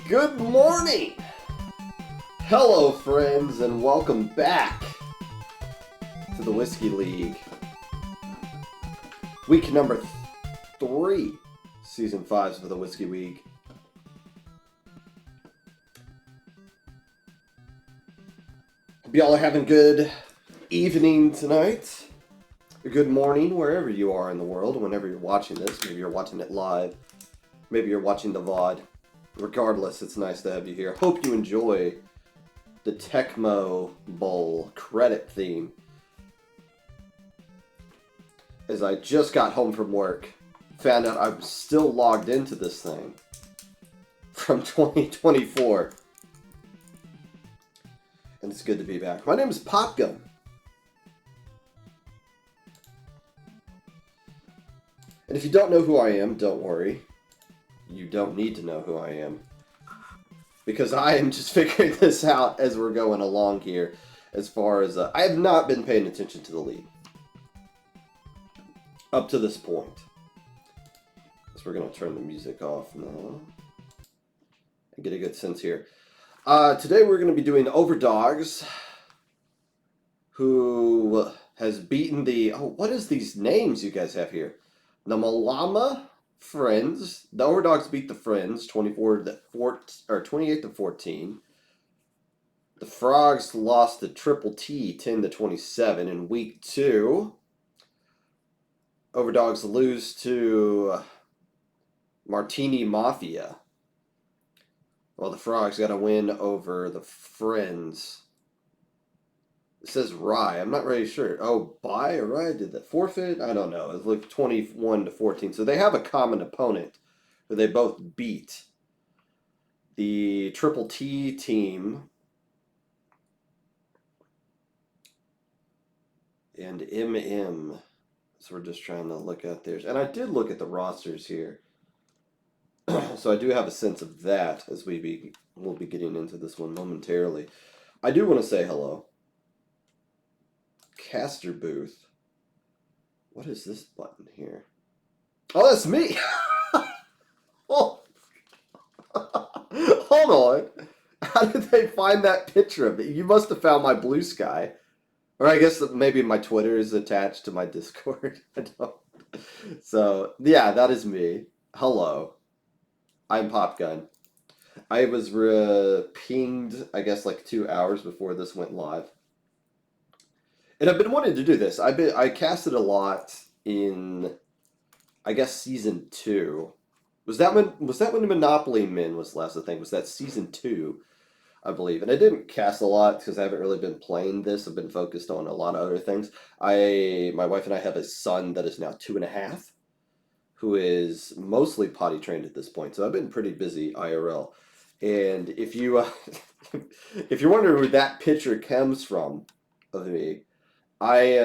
Good morning! Hello, friends, and welcome back to the Whiskey League. Week number 3, Season 5 of the Whiskey League. Hope y'all are having a good evening tonight. A good morning, wherever you are in the world, whenever you're watching this. Maybe you're watching it live. Maybe you're watching the VOD. Regardless, it's nice to have you here. Hope you enjoy the Tecmo Bowl credit theme. As I just got home from work, found out I'm still logged into this thing from 2024. And it's good to be back. My name is Popgun. And if you don't know who I am, don't worry. You don't need to know who I am. Because I am just figuring this out as we're going along here. As far as, I have not been paying attention to the league. Up to this point. So we're going to turn the music off now. And get a good sense here. Today we're going to be doing Overdawgs. Who has beaten the... Oh, what is these names you guys have here? The Malama Friends. The Overdawgs beat the Friends 28-14. The Frogs lost to Triple T 10-27 in week 2. Overdawgs lose to Martini Mafia. Well, the Frogs got a win over the Friends. It says Rye. I'm not really sure. Oh, Bye or Rye? Did that forfeit? I don't know. It's like 21-14. So they have a common opponent who they both beat. The Triple T team and MM. So we're just trying to look at theirs. And I did look at the rosters here. So I do have a sense of that as we'll be getting into this one momentarily. I do want to say hello. Caster booth. What is this button here? Oh, that's me! Oh. Hold on. How did they find that picture of me? You must have found my blue sky. Or I guess maybe my Twitter is attached to my Discord. I don't. So, yeah, that is me. Hello. I'm Popgun. I was pinged, I guess, like 2 hours before this went live. And I've been wanting to do this. I casted a lot in, I guess, season 2. Was that when the Monopoly Men was last? I think was that season 2, I believe. And I didn't cast a lot because I haven't really been playing this. I've been focused on a lot of other things. My wife and I have a son that is now 2.5, who is mostly potty trained at this point. So I've been pretty busy IRL. And if you if you're wondering where that picture comes from of me. I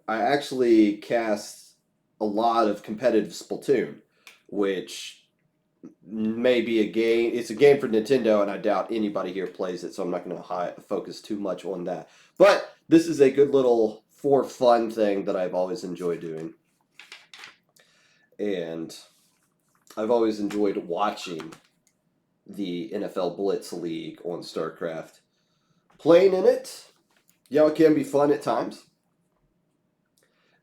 actually cast a lot of competitive Splatoon, which may be a game. It's a game for Nintendo, and I doubt anybody here plays it, so I'm not going to focus too much on that. But this is a good little for fun thing that I've always enjoyed doing. And I've always enjoyed watching the NFL Blitz League on StarCraft. Playing in it, yeah, it can be fun at times.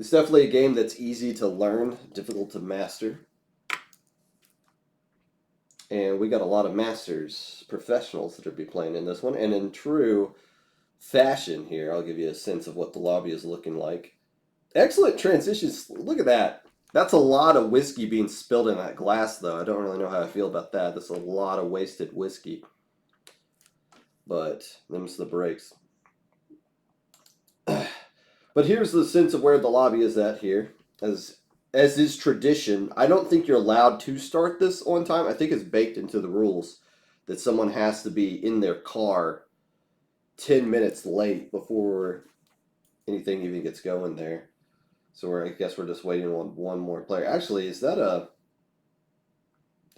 It's definitely a game that's easy to learn, difficult to master. And we got a lot of masters, professionals that will be playing in this one. And in true fashion here, I'll give you a sense of what the lobby is looking like. Excellent transitions. Look at that. That's a lot of whiskey being spilled in that glass, though. I don't really know how I feel about that. That's a lot of wasted whiskey. But them's the breaks. But here's the sense of where the lobby is at here. As is tradition, I don't think you're allowed to start this on time. I think it's baked into the rules that someone has to be in their car 10 minutes late before anything even gets going there. So I guess we're just waiting on one more player. Actually, isn't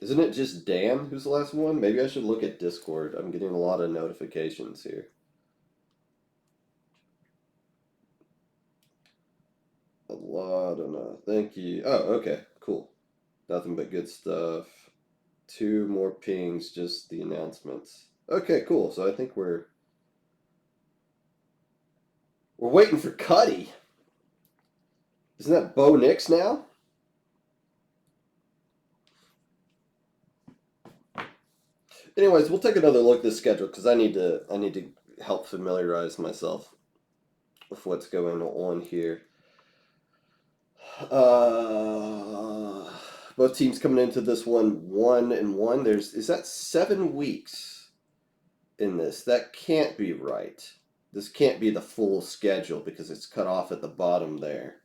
it just Dan who's the last one? Maybe I should look at Discord. I'm getting a lot of notifications here. A lot of thank you. Oh, okay, cool. Nothing but good stuff. 2 more pings, just the announcements. Okay, cool. So I think we're waiting for Cuddy. Isn't that Bo Nix now? Anyways, we'll take another look at this schedule because I need to help familiarize myself with what's going on here. Uh, both teams coming into this one 1-1. Is that 7 weeks in this? That can't be right. This can't be the full schedule because it's cut off at the bottom there,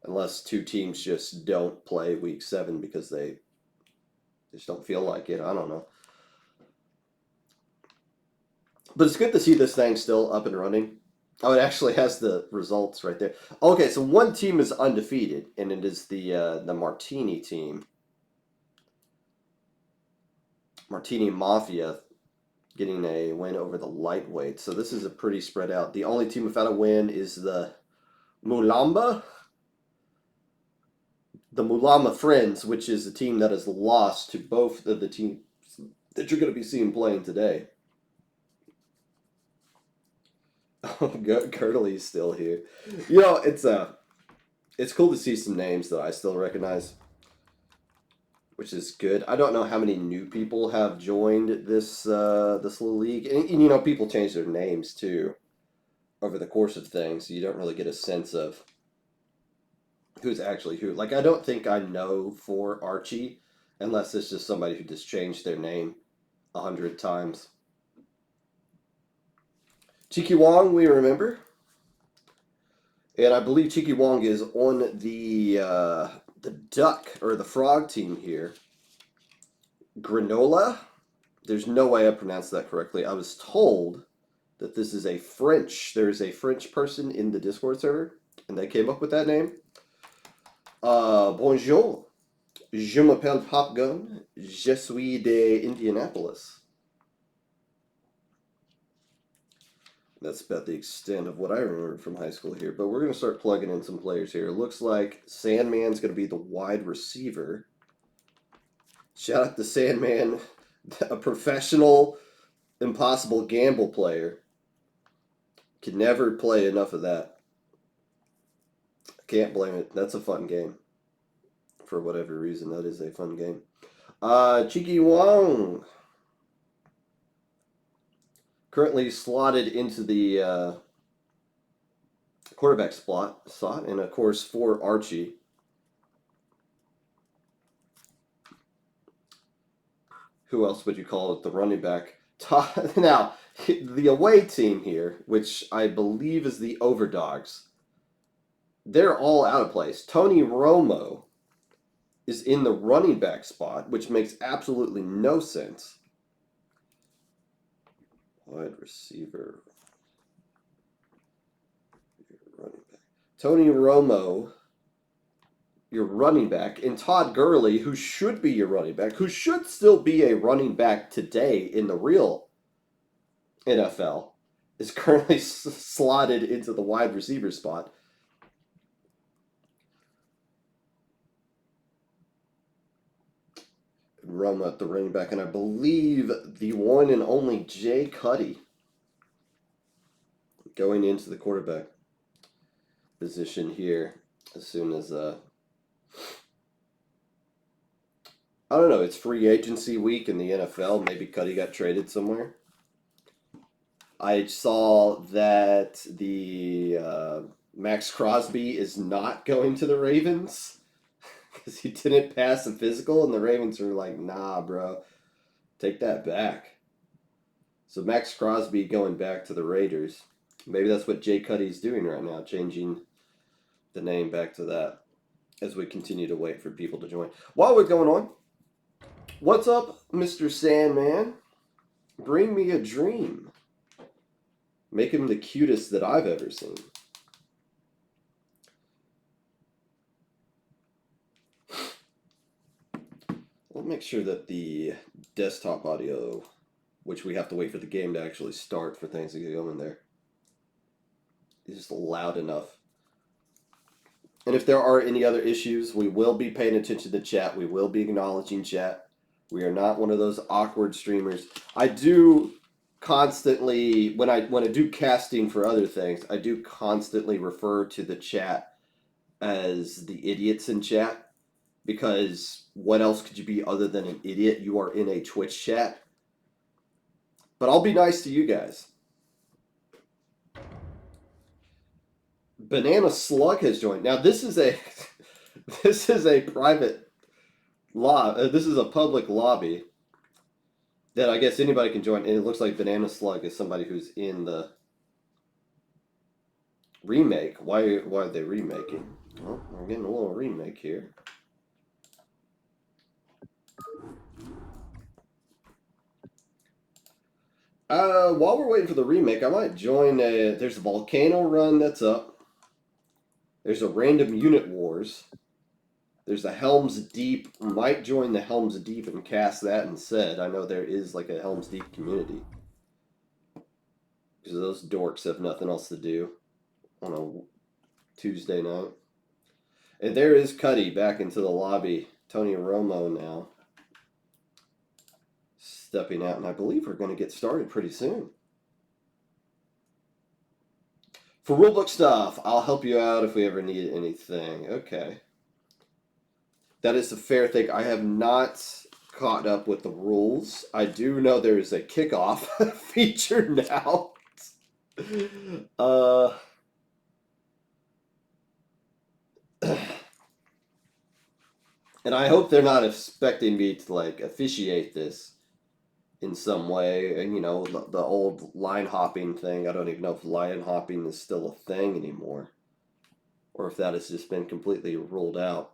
unless 2 teams just don't play week 7 because they just don't feel like it. I don't know. But it's good to see this thing still up and running. Oh, it actually has the results right there. Okay, so one team is undefeated, and it is the Martini team. Martini Mafia getting a win over the lightweight. So this is a pretty spread out. The only team without a win is the Mulamba. The Mulamba Friends, which is a team that has lost to both of the teams that you're going to be seeing playing today. Oh, Gurley's still here. You know, it's cool to see some names that I still recognize, which is good. I don't know how many new people have joined this little league, and you know, people change their names too over the course of things, so you don't really get a sense of who's actually who. Like, I don't think I know for Archie unless it's just somebody who just changed their name 100 times. Cheeky Wong, we remember. And I believe Cheeky Wong is on the duck or the frog team here. Grenoille. There's no way I pronounced that correctly. I was told that this is there's a French person in the Discord server, and they came up with that name. Bonjour. Je m'appelle Popgun. Je suis de Indianapolis. That's about the extent of what I remember from high school here. But we're going to start plugging in some players here. It looks like Sandman's going to be the wide receiver. Shout out to Sandman, a professional impossible gamble player. Can never play enough of that. Can't blame it. That's a fun game. For whatever reason, that is a fun game. Cheeky Wong. Currently slotted into the quarterback slot, and of course for Archie. Who else would you call it? The running back. Now, the away team here, which I believe is the Overdawgs, they're all out of place. Tony Romo is in the running back spot, which makes absolutely no sense. Wide receiver. Running back. Tony Romo, your running back, and Todd Gurley, who should be your running back, who should still be a running back today in the real NFL, is currently slotted into the wide receiver spot. Romo at the running back, and I believe the one and only Jay Cuddy going into the quarterback position here as soon as I don't know, it's free agency week in the NFL. Maybe Cuddy got traded somewhere. I saw that the Max Crosby is not going to the Ravens because he didn't pass the physical, and the Ravens are like, nah, bro, take that back. So Max Crosby going back to the Raiders. Maybe that's what Jay Cuddy's doing right now, changing the name back to that as we continue to wait for people to join. While we're going on, what's up, Mr. Sandman? Bring me a dream. Make him the cutest that I've ever seen. We'll make sure that the desktop audio, which we have to wait for the game to actually start for things to get going there, is just loud enough. And if there are any other issues, we will be paying attention to chat. We will be acknowledging chat. We are not one of those awkward streamers. I do constantly when I do casting for other things, I do constantly refer to the chat as the idiots in chat because what else could you be other than an idiot? You are in a Twitch chat. But I'll be nice to you guys. Banana Slug has joined. Now this is a this is a private this is a public lobby that I guess anybody can join, and it looks like Banana Slug is somebody who's in the remake. Why are they remaking? Well, we're getting a little remake here. While we're waiting for the remake, I might join there's a Volcano Run that's up. There's a Random Unit Wars. There's a Helm's Deep. Might join the Helm's Deep and cast that instead. I know there is like a Helm's Deep community. Because those dorks have nothing else to do on a Tuesday night. And there is Cuddy back into the lobby. Tony Romo now. Stepping out, and I believe we're going to get started pretty soon. For rulebook stuff, I'll help you out if we ever need anything. Okay. That is a fair thing. I have not caught up with the rules. I do know there is a kickoff feature now. And I hope they're not expecting me to like officiate this in some way. And you know, the old line hopping thing, I don't even know if line hopping is still a thing anymore, or if that has just been completely ruled out.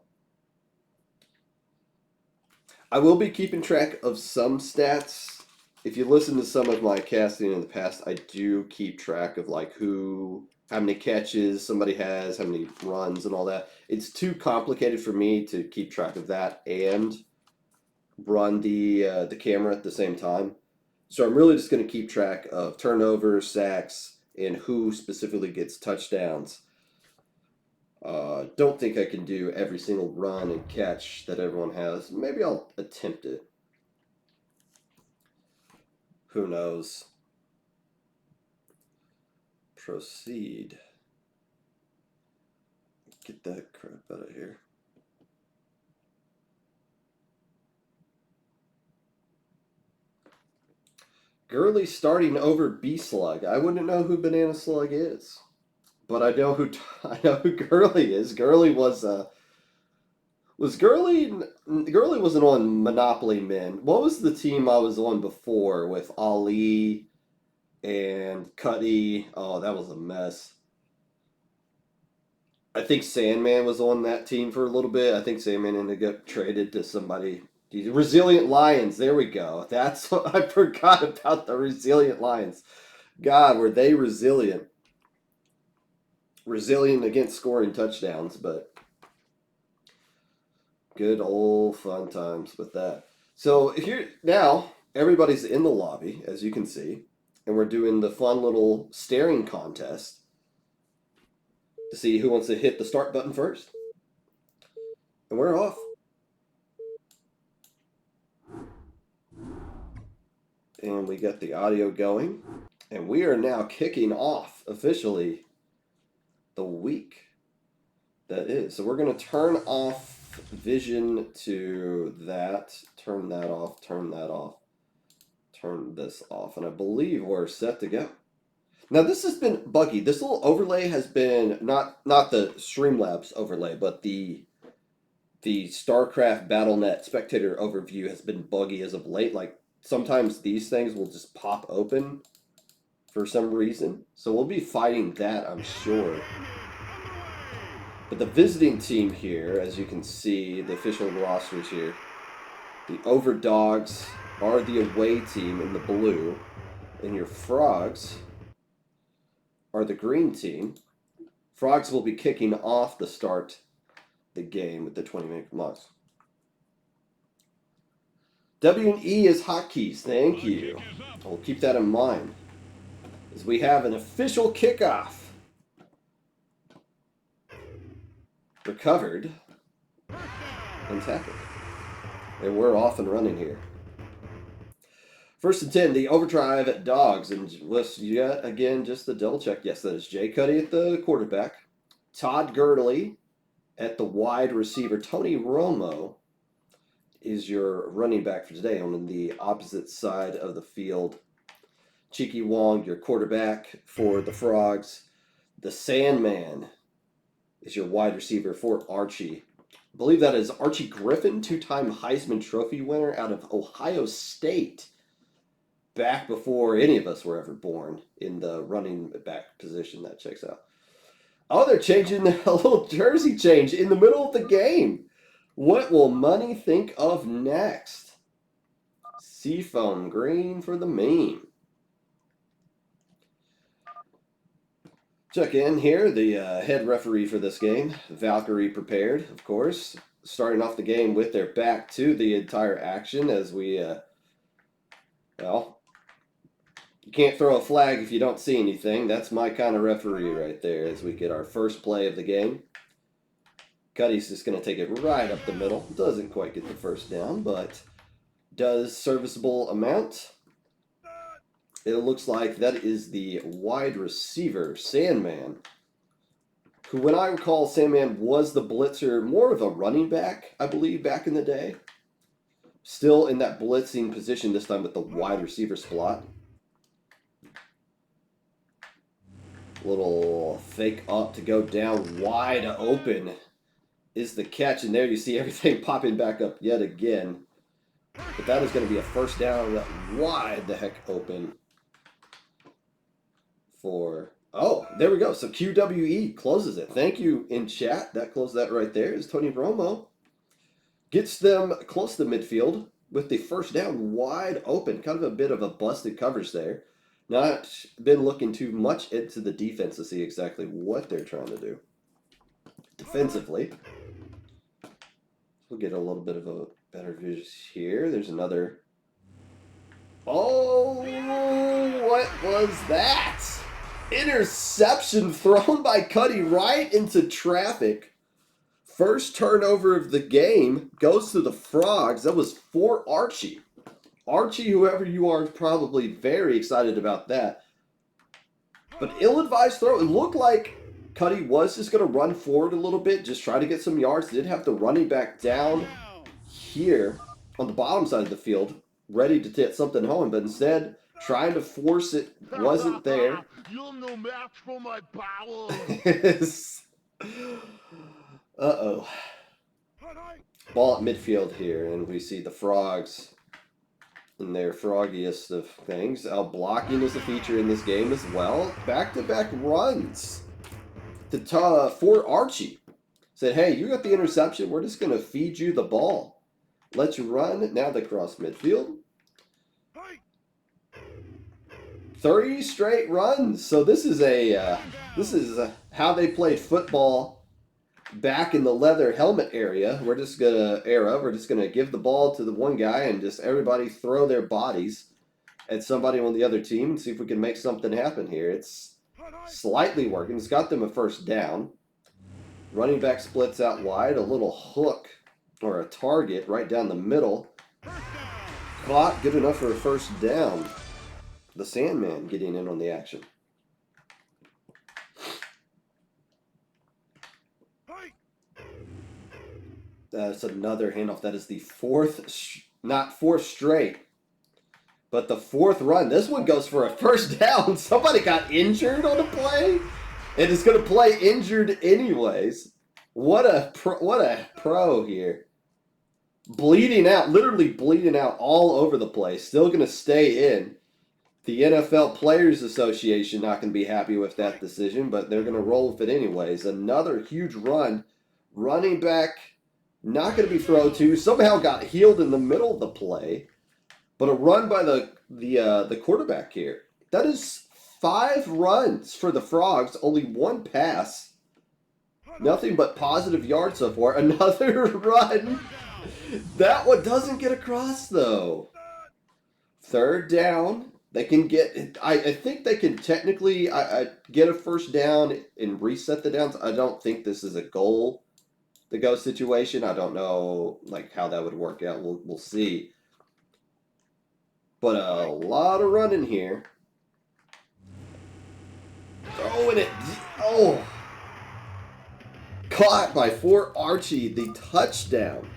I will be keeping track of some stats. If you listen to some of my casting in the past, I do keep track of like how many catches somebody has, how many runs, and all that. It's too complicated for me to keep track of that and run the camera at the same time. So I'm really just going to keep track of turnovers, sacks, and who specifically gets touchdowns. Don't think I can do every single run and catch that everyone has. Maybe I'll attempt it. Who knows? Proceed. Get that crap out of here. Gurley starting over B-Slug. I wouldn't know who Banana Slug is, but I know who Gurley is. Gurley Gurley wasn't on Monopoly Men. What was the team I was on before with Ali and Cuddy? Oh, that was a mess. I think Sandman was on that team for a little bit. I think Sandman ended up traded to somebody. Resilient Lions. There we go. That's what I forgot about, the Resilient Lions. God, were they resilient? Resilient against scoring touchdowns, but good old fun times with that. So here now, everybody's in the lobby, as you can see, and we're doing the fun little staring contest to see who wants to hit the start button first. And we're off. And we got the audio going. And we are now kicking off officially the week that is. So we're going to turn off vision to that. Turn that off. Turn that off. Turn this off. And I believe we're set to go. Now this has been buggy. This little overlay has been not the Streamlabs overlay, but the StarCraft BattleNet spectator overview has been buggy as of late. Like sometimes these things will just pop open for some reason. So we'll be fighting that, I'm sure. But the visiting team here, as you can see, the official rosters here, the Overdawgs are the away team in the blue, and your Frogs are the green team. Frogs will be kicking off the start the game with the 20-minute blocks. W and E is hotkeys. Thank you. We'll keep that in mind as we have an official kickoff. recovered, and tackled. And we're off and running here. 1st and 10, the Overdawgs. And you got, again, just the double check. Yes, that is Jay Cuddy at the quarterback. Todd Gurley at the wide receiver. Tony Romo is your running back for today on the opposite side of the field. Cheeky Wong, your quarterback for the Frogs. The Sandman is your wide receiver for Archie. I believe that is Archie Griffin, 2-time Heisman Trophy winner out of Ohio State. Back before any of us were ever born in the running back position. That checks out. Oh, they're changing a little jersey change in the middle of the game. What will Money think of next? Seafoam green for the meme. Check in here, the head referee for this game, Valkyrie prepared, of course. Starting off the game with their back to the entire action as we, well, you can't throw a flag if you don't see anything. That's my kind of referee right there as we get our first play of the game. Cuddy's just going to take it right up the middle. Doesn't quite get the first down, but does serviceable amount. It looks like that is the wide receiver, Sandman, who, when I recall, Sandman was the blitzer, more of a running back, I believe, back in the day. Still in that blitzing position, this time with the wide receiver slot. Little fake up to go down wide open is the catch, and there you see everything popping back up yet again. But that is going to be a first down wide the heck open for, oh, there we go. So QWE closes it. Thank you in chat. That closed that right there is Tony Romo. Gets them close to midfield with the first down wide open. Kind of a bit of a busted coverage there. Not been looking too much into the defense to see exactly what they're trying to do defensively. We'll get a little bit of a better view here. There's another. Oh, what was that? Interception thrown by Cuddy right into traffic. First turnover of the game goes to the Frogs. That was for Archie. Archie, whoever you are, is probably very excited about that. But ill-advised throw. It looked like Cuddy was just going to run forward a little bit, just try to get some yards. Did have the running back down here on the bottom side of the field, ready to get something home, but instead trying to force it wasn't there. You're no match for my power. Uh-oh. Ball at midfield here, and we see the Frogs in their froggiest of things. Blocking is a feature in this game as well. Back-to-back runs for Archie. Said, hey, you got the interception. We're just going to feed you the ball. Let you run. Now they cross midfield. 30 straight runs. So this is how they played football back in the leather helmet area. We're just gonna give the ball to the one guy and just everybody throw their bodies at somebody on the other team and see if we can make something happen here. It's slightly working. It's got them a first down. Running back splits out wide. A little hook or a target right down the middle. Caught. Good enough for a first down. The Sandman getting in on the action. That's another handoff. That is the not fourth straight, but the fourth run. This one goes for a first down. Somebody got injured on the play, and is going to play injured anyways. What a pro here. Bleeding out, literally bleeding out all over the place. Still going to stay in. The NFL Players Association not going to be happy with that decision, but they're going to roll with it anyways. Another huge run. Running back not going to be thrown to. Somehow got healed in the middle of the play. But a run by the quarterback here. That is 5 runs for the Frogs. Only 1 pass. Nothing but positive yards so far. Another run. That one doesn't get across though. Third down. They can get, I think they can technically get a first down and reset the downs. I don't think this is a goal the go situation. I don't know like how that would work out. We'll see. But a lot of running here. Throwing it. Oh. Caught by Fort Archie, the touchdown.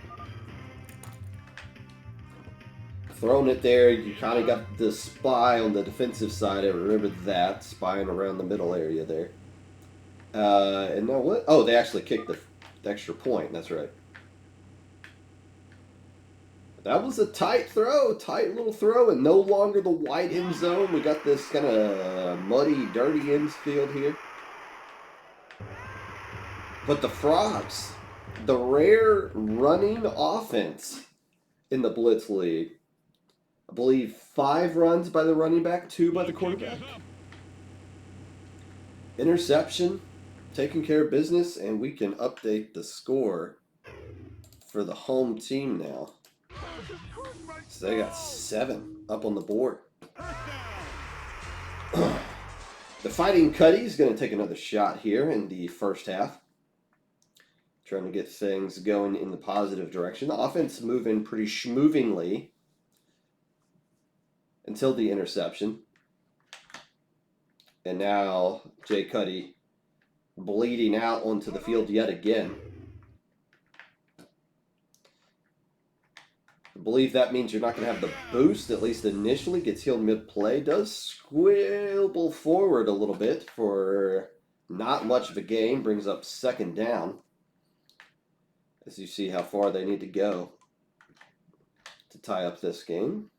Throwing it there, you kind of got the spy on the defensive side. I remember that, spying around the middle area there. And now what? Oh, they actually kicked the extra point. That's right. That was a tight little throw, and no longer the wide end zone. We got this kind of muddy, dirty infield here. But the Frogs, the rare running offense in the Blitz League. I believe 5 runs by the running back, 2 by the quarterback. Interception, taking care of business, and we can update the score for the home team now. So they got 7 up on the board. The Fighting Cuddy is going to take another shot here in the first half. Trying to get things going in the positive direction. The offense moving pretty schmovingly until the interception. And now Jay Cuddy bleeding out onto the field yet again. I believe that means you're not going to have the boost, at least initially. Gets healed mid-play. Does squibble forward a little bit for not much of a gain. Brings up second down. As you see how far they need to go to tie up this game.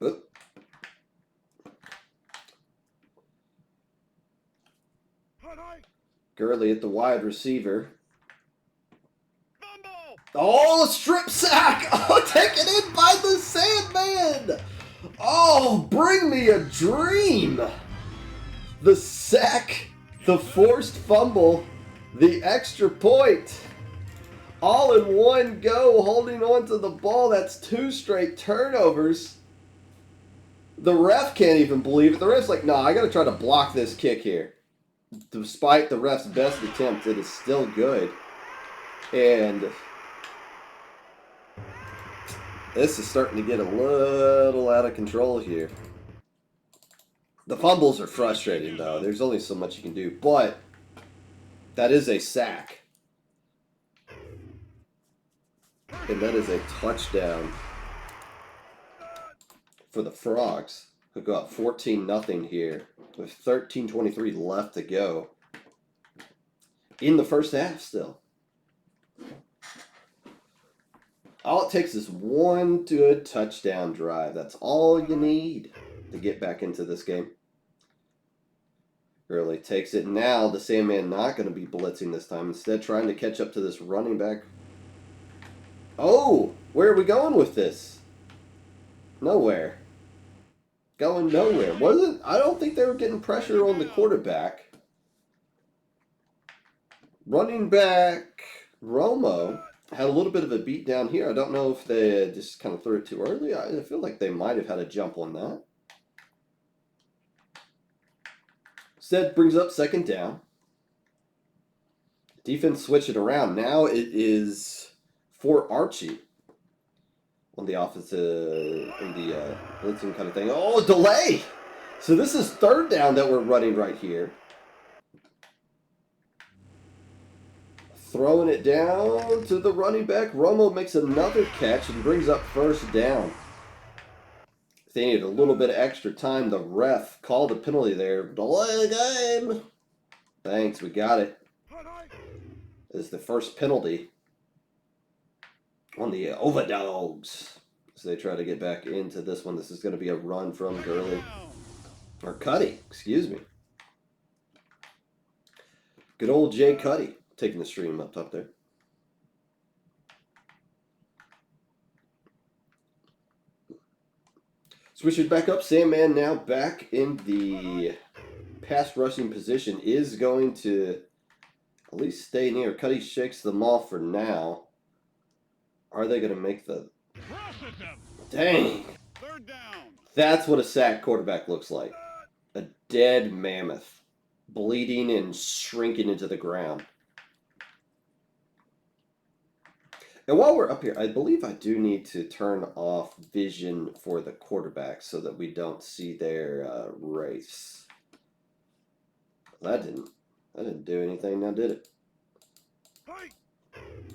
Oop. Gurley at the wide receiver. Oh, strip sack! Oh, taken in by the Sandman! Oh, bring me a dream! The sack, the forced fumble, the extra point. All in one go, holding on to the ball. That's 2 straight turnovers. The ref can't even believe it. The ref's like, nah, I got to try to block this kick here. Despite the ref's best attempt, it is still good. And this is starting to get a little out of control here. The fumbles are frustrating, though. There's only so much you can do. But that is a sack. And that is a touchdown for the Frogs, who go up 14-0 here with 13:23 left to go in the first half still. All it takes is one good touchdown drive. That's all you need to get back into this game. Gurley takes it now. The Sandman not going to be blitzing this time. Instead, trying to catch up to this running back. Oh, where are we going with this? Nowhere. Going nowhere. I don't think they were getting pressure on the quarterback. Running back Romo had a little bit of a beat down here. I don't know if they just kind of threw it too early. I feel like they might have had a jump on that. Instead, brings up second down. Defense switch it around. Now it is for Archie on the offensive, in the blitzing kind of thing. Oh, delay! So this is third down that we're running right here. Throwing it down to the running back. Romo makes another catch and brings up first down. They needed a little bit of extra time. The ref called a penalty there. Delay the game. Thanks, we got it. This is the first penalty on the Overdawgs. So they try to get back into this one. This is going to be a run from Gurley. Or Cuddy, excuse me. Good old Jay Cuddy taking the stream up top there. Switch it back up. Sandman now back in the pass rushing position. Is going to at least stay near. Cuddy shakes them off for now. Are they going to make the... Dang. That's what a sack quarterback looks like. A dead mammoth. bleeding and shrinking into the ground. And while we're up here, I believe I do need to turn off vision for the quarterback so that we don't see their race. That didn't do anything now, did it?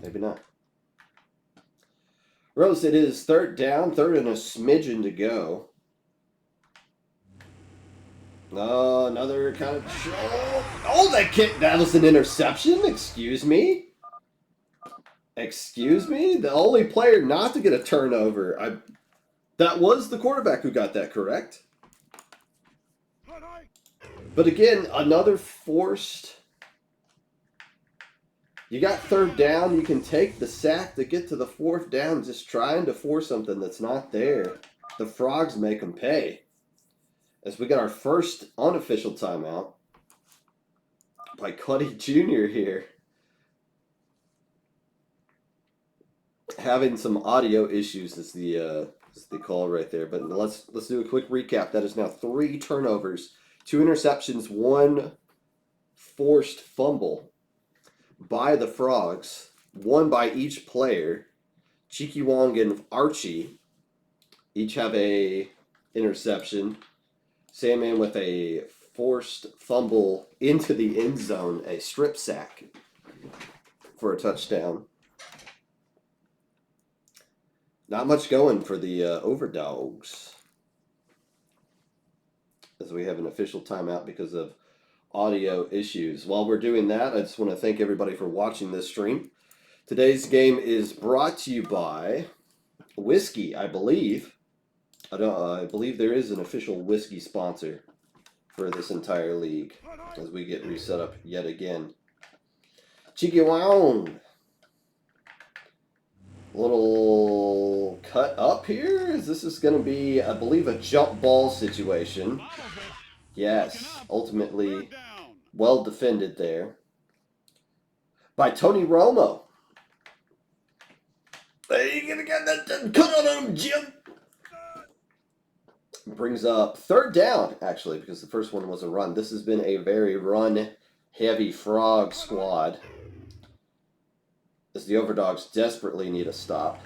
Maybe not. Rose, it is third down, third and a smidgen to go. Oh, another kind of... Oh, that was an interception? Excuse me? Excuse me? The only player not to get a turnover. That was the quarterback who got that, correct? But again, another forced... You got third down, you can take the sack to get to the fourth down, just trying to force something that's not there. The Frogs make them pay. As we got our first unofficial timeout by Cuddy Jr. here. Having some audio issues is the call right there. But let's do a quick recap. That is now 3 turnovers, 2 interceptions, 1 forced fumble by the Frogs, 1 by each player. Cheeky Wong and Archie each have a interception. Sandman with a forced fumble into the end zone, a strip sack for a touchdown. Not much going for the Overdawgs, as we have an official timeout because of audio issues. While we're doing that, I just want to thank everybody for watching this stream. Today's game is brought to you by whiskey, I believe. I believe there is an official whiskey sponsor for this entire league as we get reset up yet again. Cheeky Wong. Little cut up here. This is going to be, I believe, a jump ball situation. Yes, ultimately well defended there by Tony Romo. Are you going to get that cut on him, Jim? Brings up third down, actually, because the first one was a run. This has been a very run-heavy Frog squad, as the Overdawgs desperately need a stop.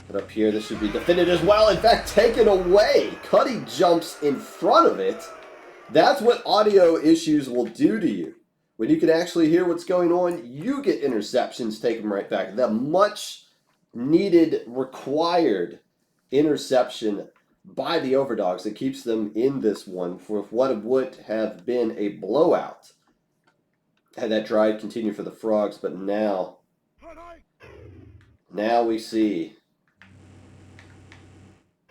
But up here, this should be defended as well. In fact, taken away. Cuddy jumps in front of it. That's what audio issues will do to you. When you can actually hear what's going on, you get interceptions, take them right back. The much-needed, required interception by the Overdawgs that keeps them in this one for what would have been a blowout had that drive continued for the Frogs. But now we see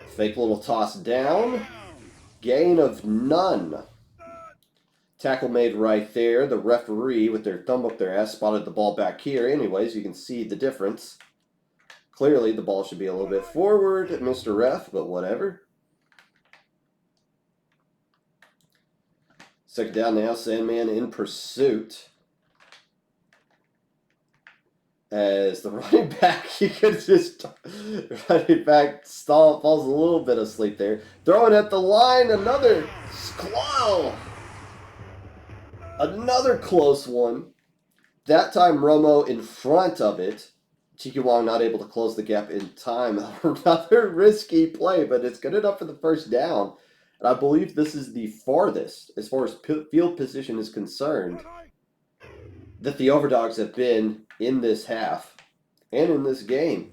fake little toss down, gain of none. Tackle made right there. The referee with their thumb up their ass spotted the ball back here. Anyways, you can see the difference. Clearly, the ball should be a little bit forward, Mr. Ref, but whatever. Second down now, Sandman in pursuit. As the running back, he could just, running back falls a little bit asleep there. Throwing at the line, another close one. That time, Romo in front of it. Cheeky Wong not able to close the gap in time. Another risky play, but it's good enough for the first down. And I believe this is the farthest, as far as field position is concerned, that the Overdawgs have been in this half and in this game.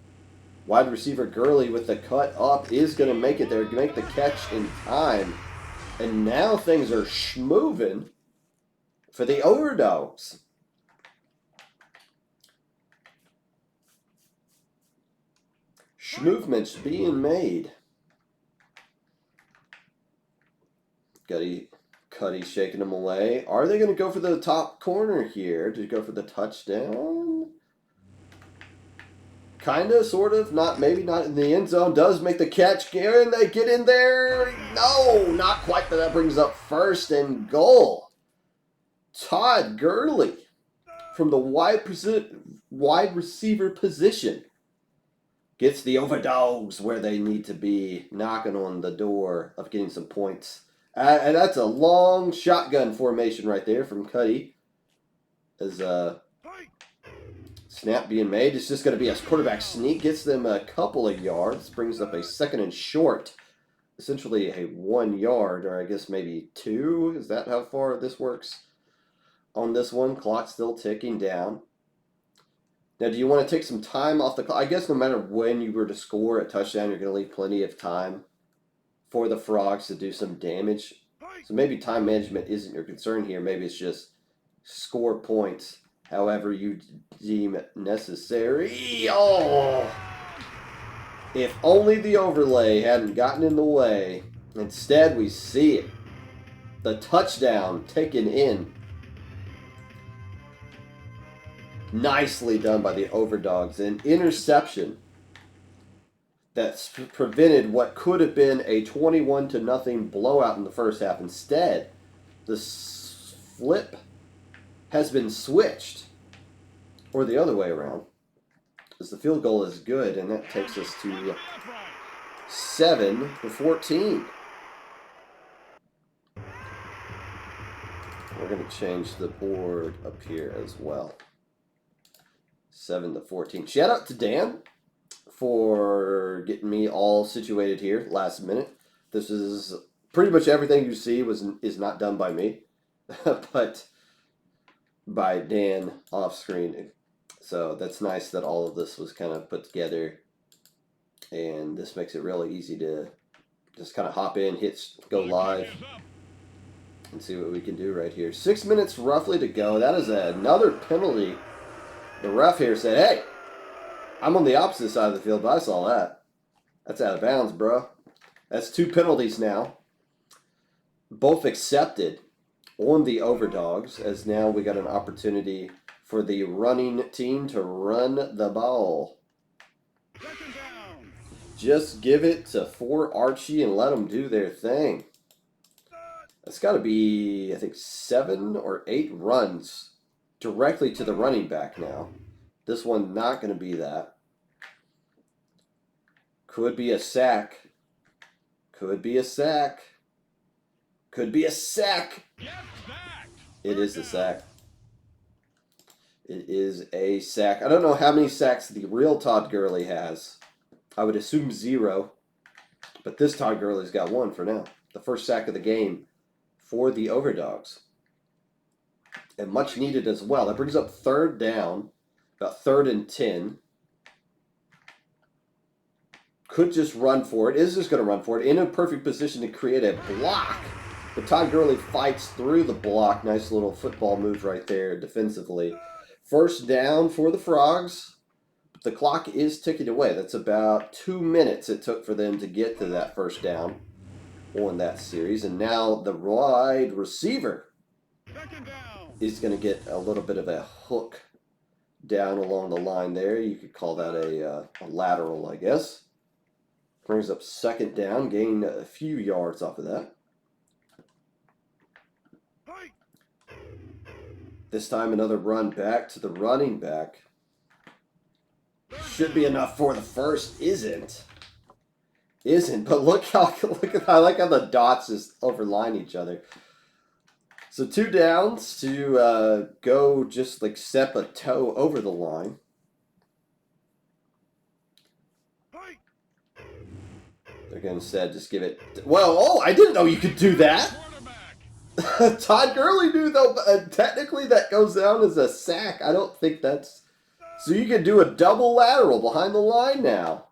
Wide receiver Gurley with the cut up is going to make it there, make the catch in time. And now things are schmoving for the Overdawgs. Movements being made. Cuddy shaking them away. Are they going to go for the top corner here to go for the touchdown? Kind of, sort of, not, maybe not in the end zone. Does make the catch. Can they get in there? No, not quite, but that brings up first and goal. Todd Gurley from the wide receiver position gets the Overdawgs where they need to be, knocking on the door of getting some points And that's a long shotgun formation right there from Cuddy. As snap being made. It's just going to be a quarterback sneak. Gets them a couple of yards. Brings up a 2nd and short. Essentially a 1 yard, or I guess maybe 2. Is that how far this works? On this one, clock still ticking down. Now, do you want to take some time off the clock? I guess no matter when you were to score a touchdown, you're going to leave plenty of time for the Frogs to do some damage. So maybe time management isn't your concern here. Maybe it's just score points however you deem necessary. Oh! If only the overlay hadn't gotten in the way. Instead, we see it. The touchdown taken in. Nicely done by the Overdawgs. An interception that's prevented what could have been a 21-0 blowout in the first half. Instead, the flip has been switched, or the other way around, as the field goal is good, and that takes us to 7-14. We're going to change the board up here as well. 7-14. Shout out to Dan for getting me all situated here last minute. This is pretty much everything you see is not done by me, but by Dan off screen. So that's nice that all of this was kind of put together, and this makes it really easy to just kind of hop in, go live, and see what we can do right here. 6 minutes roughly to go. That is another penalty. The ref here said, hey, I'm on the opposite side of the field, but I saw that. That's out of bounds, bro. That's 2 penalties now. Both accepted on the Overdawgs, as now we got an opportunity for the running team to run the ball. Just give it to 4 Archie and let them do their thing. That's got to be, I think, 7 or 8 runs directly to the running back now. This one not going to be that. Could be a sack. Could be a sack. Could be a sack. It is a sack. It is a sack. I don't know how many sacks the real Todd Gurley has. I would assume 0. But this Todd Gurley's got 1 for now. The first sack of the game for the Overdawgs. And much needed as well. That brings up 3rd down. About 3rd and 10. Could just run for it. Is just going to run for it. In a perfect position to create a block. But Todd Gurley fights through the block. Nice little football move right there defensively. First down for the Frogs. The clock is ticking away. That's about 2 minutes it took for them to get to that first down on that series. And now the wide receiver is going to get a little bit of a hook down along the line there. You could call that a lateral, I guess. Brings up 2nd down. Gain a few yards off of that. This time another run back to the running back. Should be enough for the first. Isn't. But look at I like how the dots just overline each other. So 2 downs to go just like step a toe over the line. They're going to instead just give it. Well, oh, I didn't know you could do that. Todd Gurley knew, though. Technically, that goes down as a sack. I don't think that's... So you can do a double lateral behind the line now.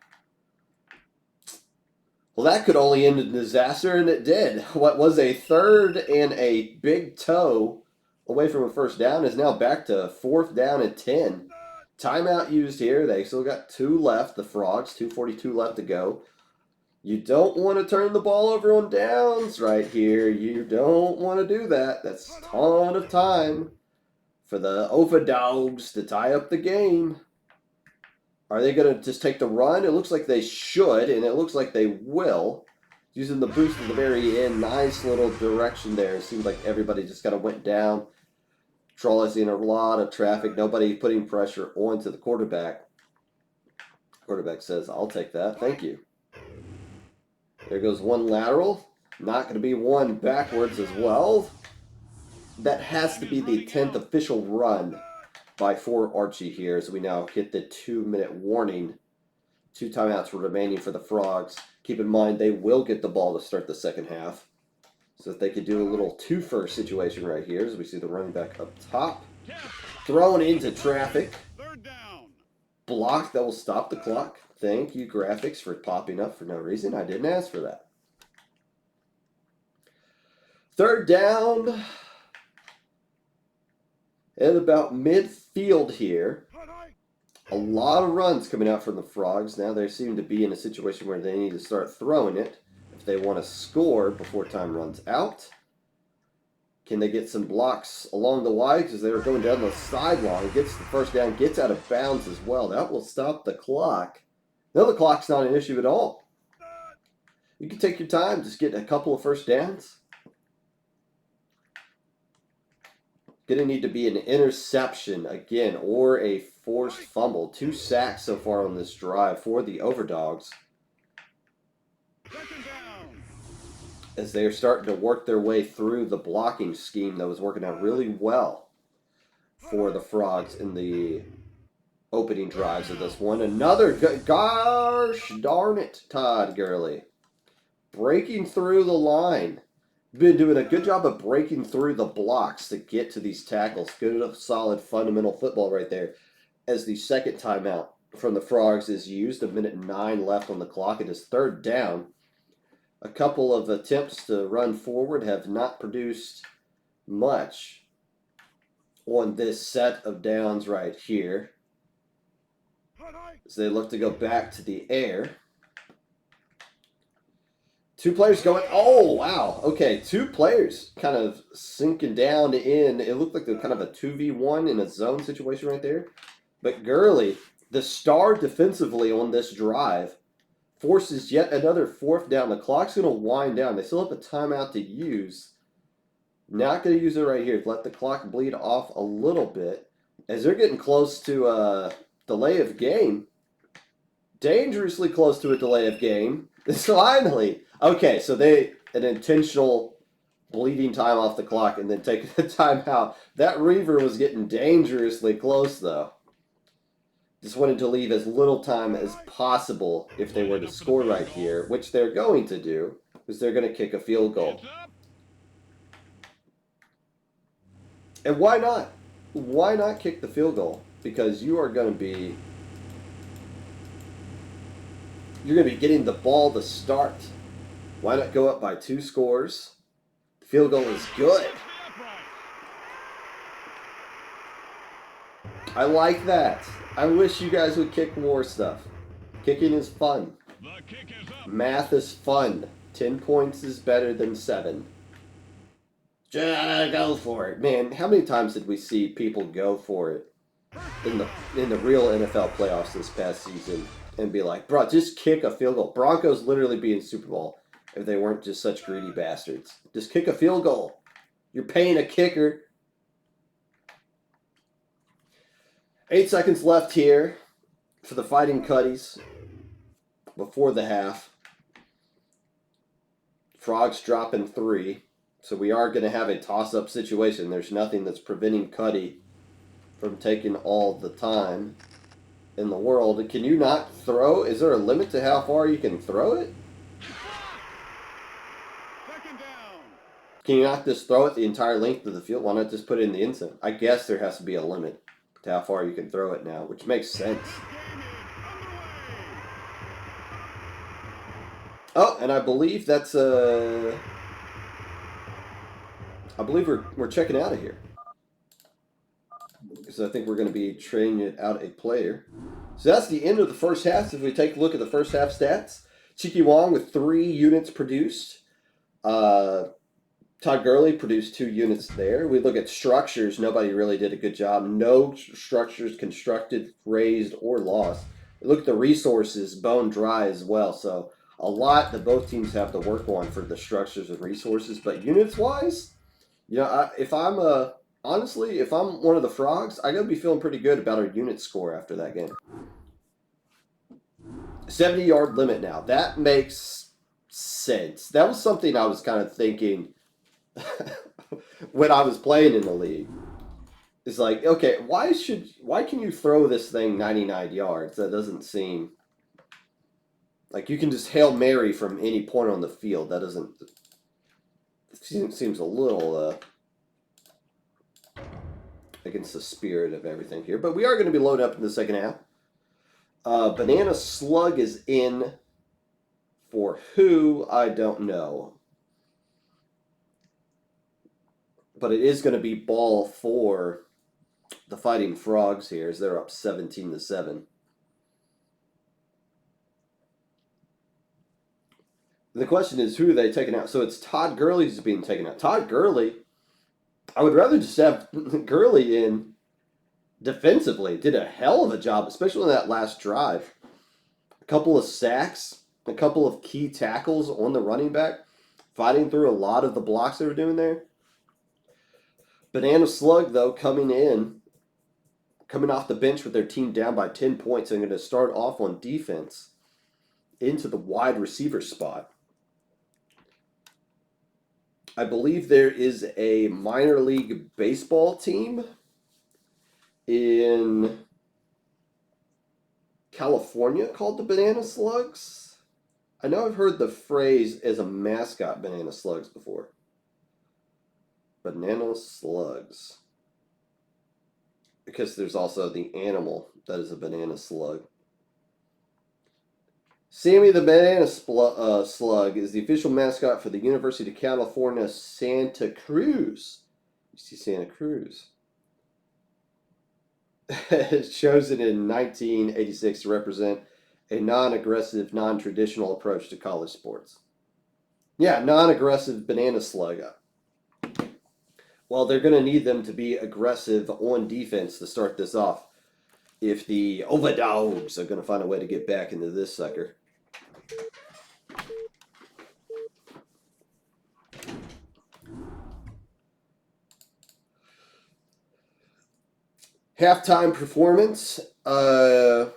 Well, that could only end in disaster, and it did. What was a 3rd and a big toe away from a first down is now back to 4th down and 10. Timeout used here. They still got 2 left, the Frogs. 2:42 left to go. You don't want to turn the ball over on downs right here. You don't want to do that. That's a ton of time for the Overdawgs to tie up the game. Are they going to just take the run? It looks like they should, and it looks like they will. Using the boost at the very end. Nice little direction there. It seems like everybody just kind of went down. Trolley's in a lot of traffic. Nobody putting pressure onto the quarterback. Quarterback says, I'll take that. Thank you. There goes 1 lateral. Not going to be one backwards as well. That has to be the 10th official run by for Archie here, as we now hit the 2-minute warning. 2 timeouts remaining for the Frogs. Keep in mind, they will get the ball to start the second half. So if they could do a little two-fer situation right here, as we see the running back up top. Thrown into traffic. Block that will stop the clock. Thank you, graphics, for popping up for no reason. I didn't ask for that. 3rd down. At about midfield here. A lot of runs coming out from the Frogs. Now they seem to be in a situation where they need to start throwing it if they want to score before time runs out. Can they get some blocks along the Y? Because they were going down the sideline. Gets the first down, gets out of bounds as well. That will stop the clock. No, the clock's not an issue at all. You can take your time, just get a couple of first downs. Going to need to be an interception again or a forced fumble. 2 sacks so far on this drive for the Overdawgs. As they are starting to work their way through the blocking scheme that was working out really well for the Frogs in the opening drives of this one. Another, gosh darn it, Todd Gurley. Breaking through the line. Been doing a good job of breaking through the blocks to get to these tackles. Good, solid, fundamental football right there. As the second timeout from the Frogs is used, 1:09 left on the clock. It is 3rd down. A couple of attempts to run forward have not produced much on this set of downs right here. As they look to go back to the air. 2 players going, oh, wow. Okay, 2 players kind of sinking down in. It looked like they're kind of a 2v1 in a zone situation right there. But Gurley, the star defensively on this drive, forces yet another 4th down. The clock's going to wind down. They still have a timeout to use. Not going to use it right here. Let the clock bleed off a little bit. As they're getting close to a delay of game. Dangerously close to a delay of game. Finally. Okay, so an intentional bleeding time off the clock and then taking the time out. That Reaver was getting dangerously close, though. Just wanted to leave as little time as possible if they were to score right here, which they're going to do, because they're going to kick a field goal. And why not? Why not kick the field goal? Because you're going to be getting the ball to start. Why not go up by 2 scores? The field goal is good. I like that. I wish you guys would kick more stuff. Kicking is fun. Math is fun. 10 points is better than 7. Just go for it. Man, how many times did we see people go for it in the real NFL playoffs this past season and be like, bro, just kick a field goal. Broncos literally be in Super Bowl if they weren't just such greedy bastards. Just kick a field goal. You're paying a kicker. 8 seconds left here for the Fighting Cuddies before the half. Frogs dropping 3. So we are going to have a toss-up situation. There's nothing that's preventing Cuddy from taking all the time in the world. Can you not throw? Is there a limit to how far you can throw it? Can you not just throw it the entire length of the field? Why not just put it in the end zone? I guess there has to be a limit to how far you can throw it now, which makes sense. Oh, and I believe that's I believe we're checking out of here. Because I think we're going to be trading out a player. So that's the end of the first half. If we take a look at the first half stats, Cheeky Wong with 3 units produced. Todd Gurley produced 2 units there. We look at structures. Nobody really did a good job. No structures constructed, raised, or lost. We look at the resources, bone dry as well. So a lot that both teams have to work on for the structures and resources. But units-wise, you know, honestly, if I'm one of the Frogs, I gotta be feeling pretty good about our unit score after that game. 70-yard limit now. That makes sense. That was something I was kind of thinking when I was playing in the league. It's like, okay, why can you throw this thing 99 yards? That doesn't seem like you can just Hail Mary from any point on the field. That doesn't seems a little against the spirit of everything here. But we are going to be loaded up in the second half. Banana Slug is in for who? I don't know. But it is going to be ball for the Fighting Frogs here as they're up 17-7. The question is, who are they taking out? So it's Todd Gurley who's being taken out. Todd Gurley, I would rather just have Gurley in defensively. Did a hell of a job, especially on that last drive. A couple of sacks, a couple of key tackles on the running back, fighting through a lot of the blocks they were doing there. Banana Slug, though, coming off the bench with their team down by 10 points, and going to start off on defense into the wide receiver spot. I believe there is a minor league baseball team in California called the Banana Slugs. I know I've heard the phrase as a mascot Banana Slugs before. Banana Slugs. Because there's also the animal that is a banana slug. Sammy the Banana Slug is the official mascot for the University of California, Santa Cruz. You see Santa Cruz. Chosen in 1986 to represent a non-aggressive, non-traditional approach to college sports. Yeah, non-aggressive banana slug. Well, they're going to need them to be aggressive on defense to start this off if the Overdawgs are going to find a way to get back into this sucker. Halftime performance not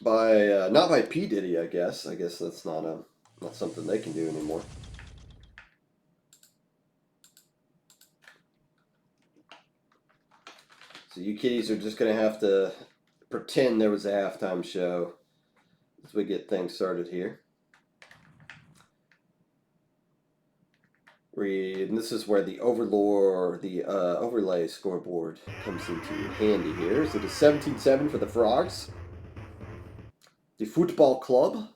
by P. Diddy, I guess. I guess that's not something they can do anymore. So you kiddies are just going to have to pretend there was a halftime show as we get things started here. And this is where the overlay scoreboard comes into handy here. So it is 17-7 for the Frogs. The football club.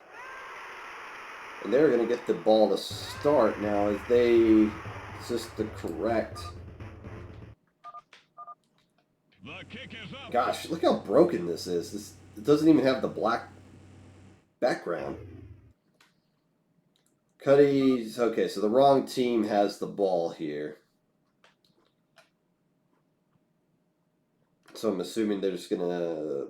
And they're going to get the ball to start now as is this the correct... Gosh, look how broken this is. It doesn't even have the black background. Cuddy's... Okay, so the wrong team has the ball here. So I'm assuming they're just going to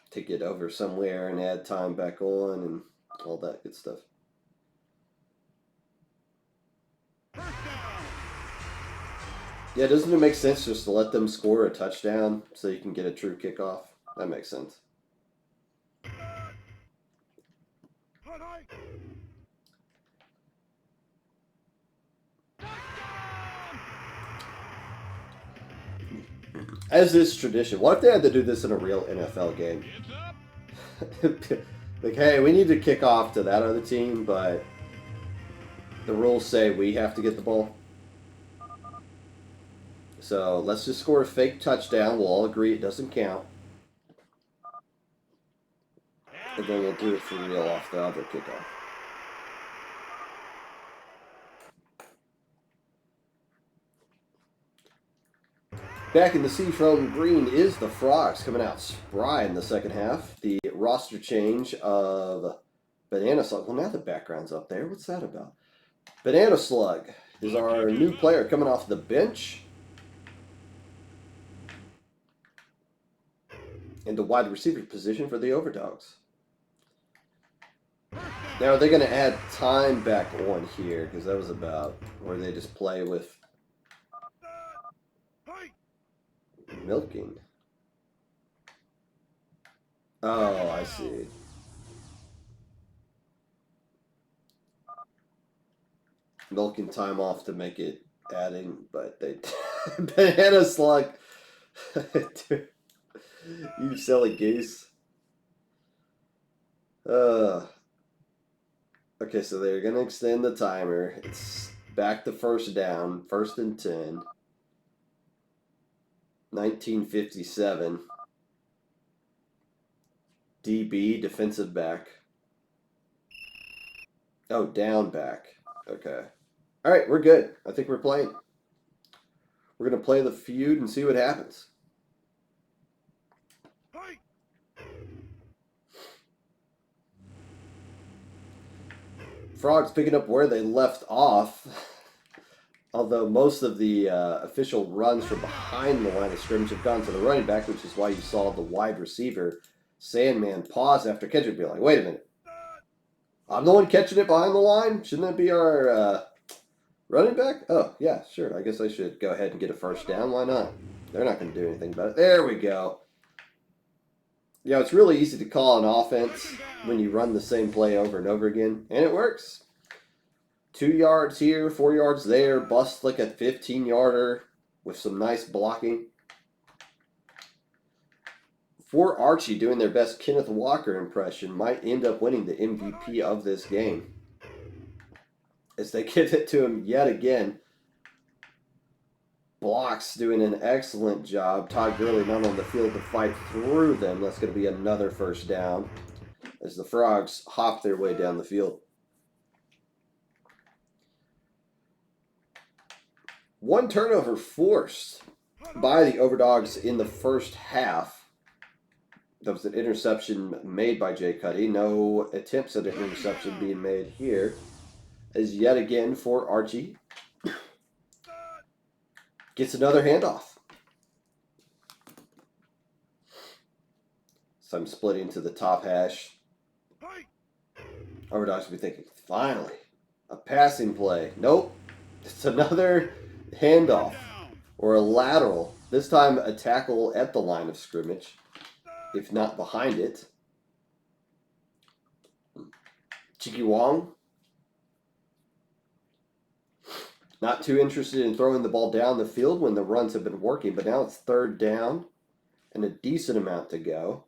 take it over somewhere and add time back on and all that good stuff. Yeah, doesn't it make sense just to let them score a touchdown so you can get a true kickoff? That makes sense. As is tradition. What if they had to do this in a real NFL game? Like, hey, we need to kick off to that other team, but the rules say we have to get the ball. So let's just score a fake touchdown. We'll all agree it doesn't count. And then we'll do it for real off the other kickoff. Back in the Seafoam Green is the Frogs coming out spry in the second half. The roster change of Banana Slug. Well, now the background's up there. What's that about? Banana Slug is our new player coming off the bench. In the wide receiver position for the Overdawgs. Now, are they going to add time back on here? Because that was about where they just play with milking. Oh, I see. milking time off to make it adding, but they banana slug. Dude, you silly goose. Okay, so they're gonna extend the timer. It's back to first down, 1st and 10. 1957. DB, defensive back. Oh, down back. Okay. All right, we're good. I think we're playing. We're going to play the feud and see what happens. Frogs picking up where they left off. Although most of the official runs from behind the line of scrimmage have gone to the running back, which is why you saw the wide receiver, Sandman, pause after catching it, be like, wait a minute. I'm the one catching it behind the line? Shouldn't that be our running back? Oh, yeah, sure. I guess I should go ahead and get a first down. Why not? They're not going to do anything about it. There we go. Yeah, it's really easy to call an offense when you run the same play over and over again, and it works. 2 yards here, 4 yards there, bust like a 15-yarder with some nice blocking. For Archie doing their best Kenneth Walker impression might end up winning the MVP of this game, as they give it to him yet again. Blocks doing an excellent job. Todd Gurley not on the field to fight through them. That's going to be another first down as the Frogs hop their way down the field. One turnover forced by the Overdawgs in the first half. That was an interception made by Jay Cuddy. No attempts at an interception being made here. As yet again for Archie. Gets another handoff. So I'm splitting to the top hash. Overdawgs will be thinking, finally, a passing play. Nope. It's another handoff or a lateral. This time a tackle at the line of scrimmage, if not behind it. Cheeky Wong. Not too interested in throwing the ball down the field when the runs have been working, but now it's 3rd down and a decent amount to go.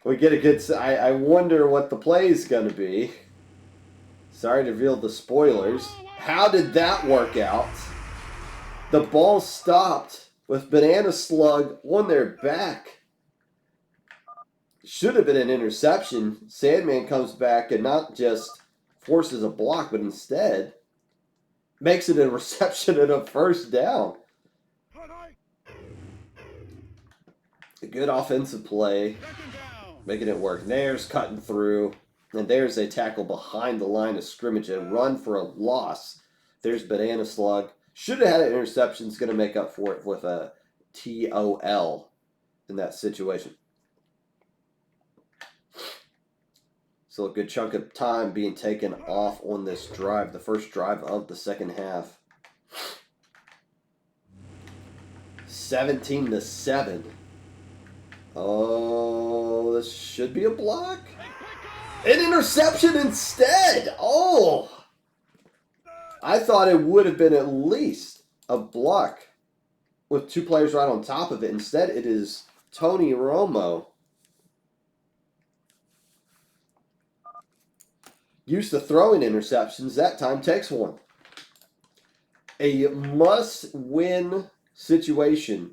We get a good... I wonder what the play is going to be. Sorry to reveal the spoilers. How did that work out? The ball stopped with Banana Slug on their back. Should have been an interception. Sandman comes back and not just forces a block, but instead makes it a reception and a first down. A good offensive play, making it work. There's cutting through, and there's a tackle behind the line of scrimmage, a run for a loss. There's Banana Slug. Should have had an interception. It's going to make up for it with a TOL in that situation. So a good chunk of time being taken off on this drive, the first drive of the second half. 17-7. Oh, this should be a block. An interception instead. Oh, I thought it would have been at least a block with 2 players right on top of it. Instead, it is Tony Romo. Used to throwing interceptions, that time takes one. A must-win situation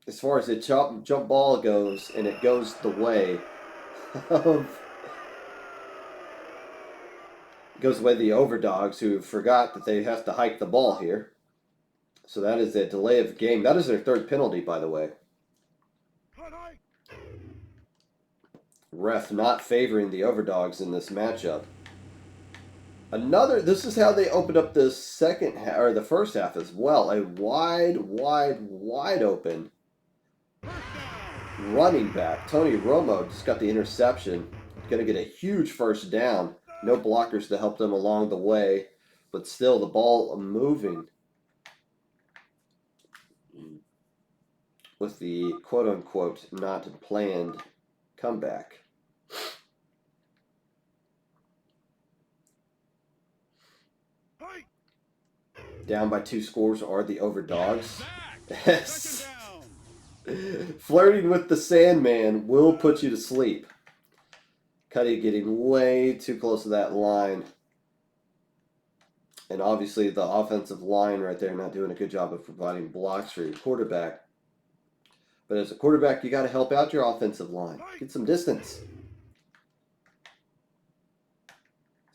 as far as the jump ball goes, and it goes the way of the Overdawgs, who forgot that they have to hike the ball here. So that is a delay of game. That is their 3rd penalty, by the way. Ref not favoring the Overdawgs in this matchup. This is how they opened up the second half, or the first half as well. A wide open running back. Tony Romo just got the interception. Going to get a huge first down. No blockers to help them along the way, but still the ball moving with the quote-unquote not planned comeback. Down by 2 scores are the Overdawgs. Yes. Flirting with the Sandman will put you to sleep. Cuddy getting way too close to that line. And obviously the offensive line right there not doing a good job of providing blocks for your quarterback. But as a quarterback, you got to help out your offensive line. Get some distance.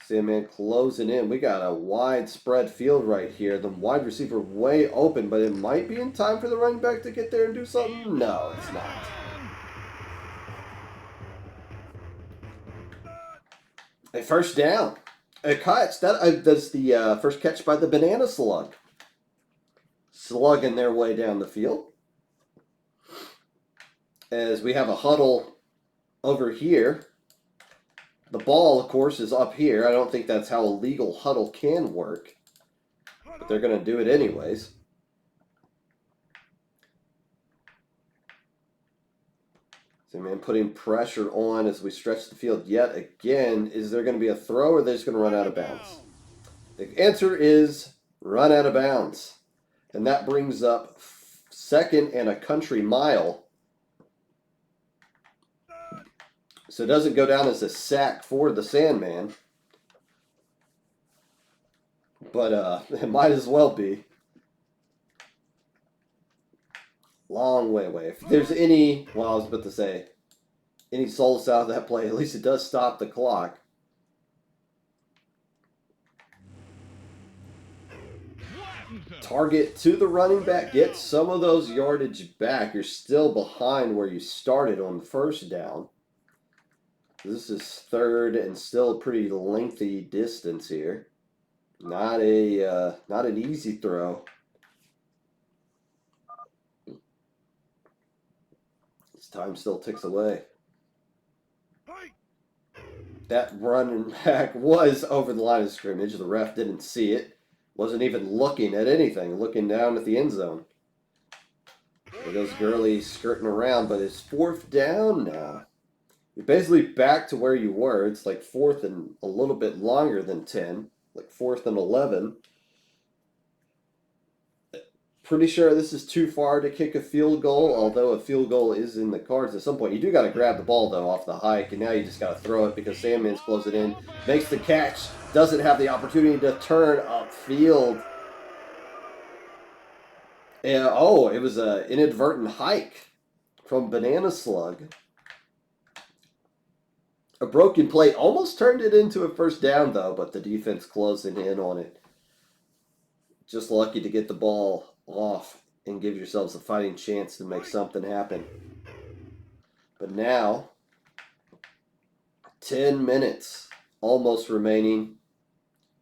Sandman closing in. We got a widespread field right here. The wide receiver way open, but it might be in time for the running back to get there and do something. No, it's not. A first down. A catch. That's the first catch by the Banana Slug. Slugging their way down the field. As we have a huddle over here. The ball, of course, is up here. I don't think that's how a legal huddle can work. But they're going to do it anyways. So, man, putting pressure on as we stretch the field yet again. Is there going to be a throw or are they just going to run out of bounds? The answer is run out of bounds. And that brings up 2nd and a country mile. So it doesn't go down as a sack for the Sandman. But it might as well be. Long way away. If there's any, well, I was about to say, any solace out of that play, at least it does stop the clock. Target to the running back. Get some of those yardage back. You're still behind where you started on the first down. This is 3rd and still a pretty lengthy distance here. Not an easy throw. This time still ticks away. That running back was over the line of scrimmage. The ref didn't see it. Wasn't even looking at anything. Looking down at the end zone. There goes Gurley skirting around, but it's 4th down now. You're basically back to where you were. It's like 4th and a little bit longer than 10. Like 4th and 11. Pretty sure this is too far to kick a field goal, although a field goal is in the cards at some point. You do got to grab the ball, though, off the hike, and now you just got to throw it because Sandman's closing in. Makes the catch. Doesn't have the opportunity to turn upfield. And, oh, it was an inadvertent hike from Banana Slug. A broken play almost turned it into a first down, though, but the defense closing in on it. Just lucky to get the ball off and give yourselves a fighting chance to make something happen. But now, 10 minutes almost remaining.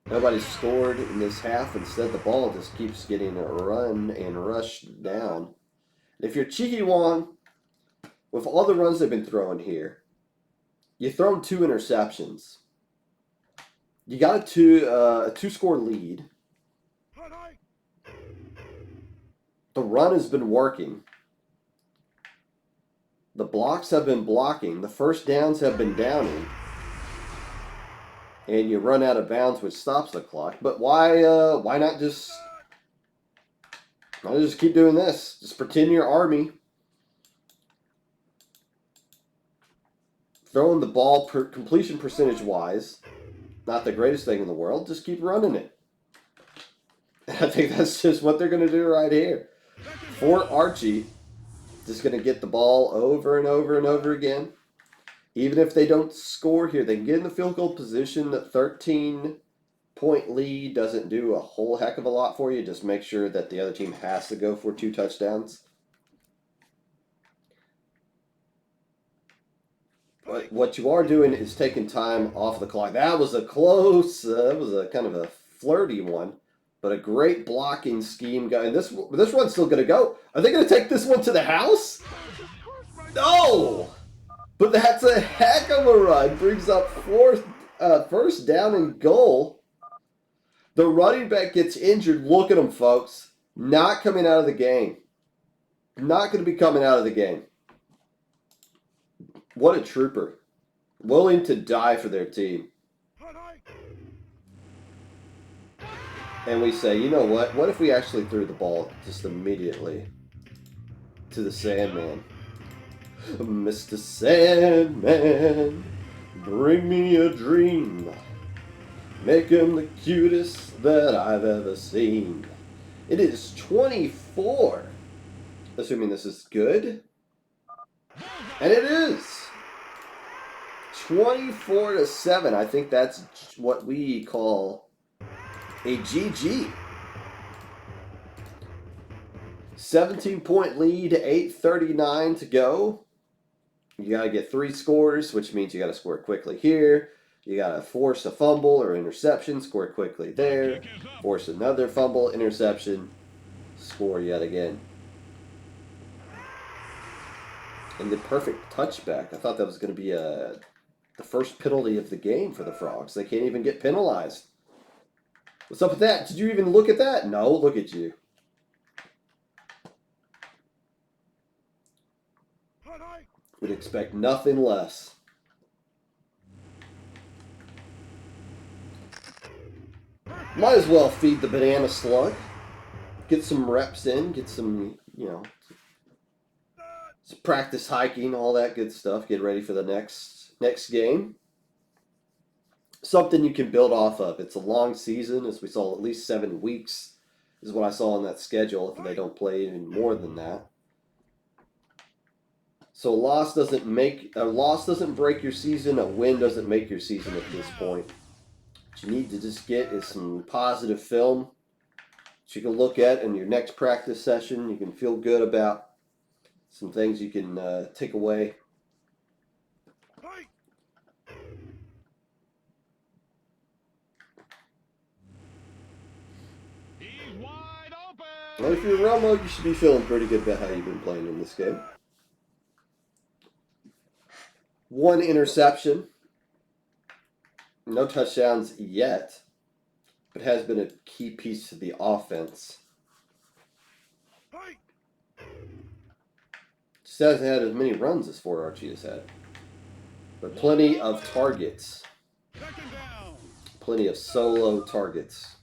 Nobody's scored in this half. Instead, the ball just keeps getting run and rushed down. And if you're Cheeky Wong, with all the runs they've been throwing here, you've thrown 2 interceptions. You got a 2-score lead. The run has been working. The blocks have been blocking. The first downs have been downing. And you run out of bounds, which stops the clock. But why not just keep doing this? Just pretend you're Army. Throwing the ball completion percentage-wise, not the greatest thing in the world. Just keep running it. And I think that's just what they're going to do right here. Fort Archie just going to get the ball over and over and over again. Even if they don't score here, they can get in the field goal position. The 13-point lead doesn't do a whole heck of a lot for you. Just make sure that the other team has to go for 2 touchdowns. But what you are doing is taking time off the clock. That was a close, that was a kind of a flirty one. But a great blocking scheme. And this run's still going to go. Are they going to take this one to the house? No! But that's a heck of a run. Brings up first down and goal. The running back gets injured. Look at him, folks. Not coming out of the game. Not going to be coming out of the game. What a trooper. Willing to die for their team. And we say, you know what? What if we actually threw the ball just immediately to the Sandman? Mr. Sandman, bring me a dream. Make him the cutest that I've ever seen. It is 24. Assuming this is good. And it is. 24-7. I think that's what we call a GG. 17-point lead, 8:39 to go. You got to get 3 scores, which means you got to score quickly here. You got to force a fumble or interception, score quickly there. Force another fumble, interception, score yet again. And the perfect touchback. I thought that was going to be the first penalty of the game for the Frogs. They can't even get penalized. What's up with that? Did you even look at that? No, look at you. Would expect nothing less. Might as well feed the banana slug. Get some reps in. Get some, some practice hiking, all that good stuff. Get ready for the next game. Something you can build off of. It's a long season, as we saw, at least 7 weeks is what I saw on that schedule, if they don't play even more than that. So a loss doesn't break your season. A win doesn't make your season at this point. What you need to just get is some positive film that you can look at in your next practice session. You can feel good about some things you can take away. He's wide open. Well, if you're Romo, you should be feeling pretty good about how you've been playing in this game. 1 interception. No touchdowns yet, but has been a key piece to the offense. Just hasn't had as many runs as Fort Archie has had. But plenty of targets. Plenty of solo targets.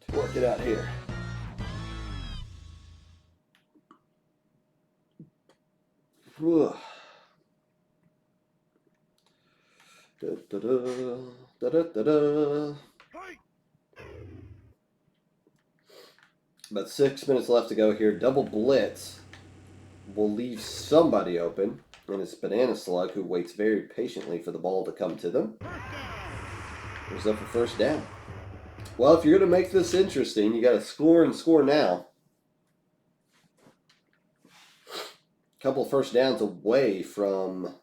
To work it out here. Whew. Da, da, da, da, da, da, da. About 6 minutes left to go here. Double blitz will leave somebody open. And it's Banana Slug, who waits very patiently for the ball to come to them. Goes up for first down. Well, if you're going to make this interesting, you got to score and score now. A couple of first downs away from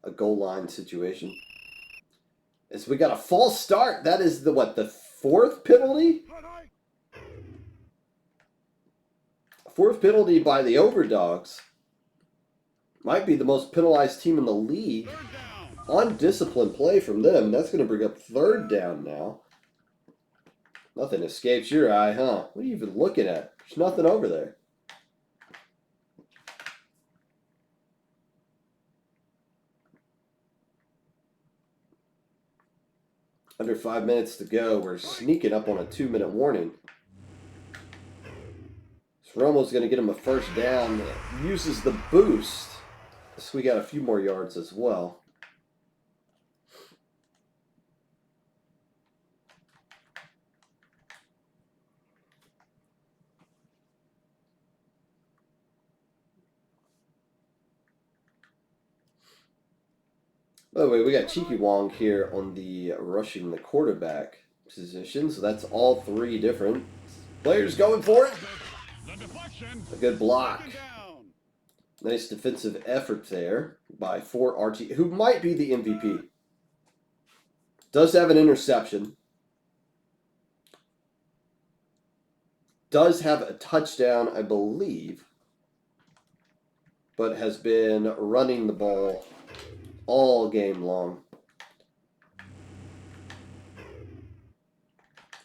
a goal line situation. As we got a false start. That is the 4th penalty? 4th penalty by the Overdawgs. Might be the most penalized team in the league. Undisciplined play from them. That's going to bring up 3rd down now. Nothing escapes your eye, huh? What are you even looking at? There's nothing over there. Under 5 minutes to go. We're sneaking up on a 2-minute warning. So Romo's going to get him a first down. Uses the boost. So we got a few more yards as well. By the way, we got Cheeky Wong here on the rushing the quarterback position. So that's all 3 different players going for it. A good block. Nice defensive effort there by Fort Archie, who might be the MVP. Does have an interception. Does have a touchdown, I believe. But has been running the ball all game long.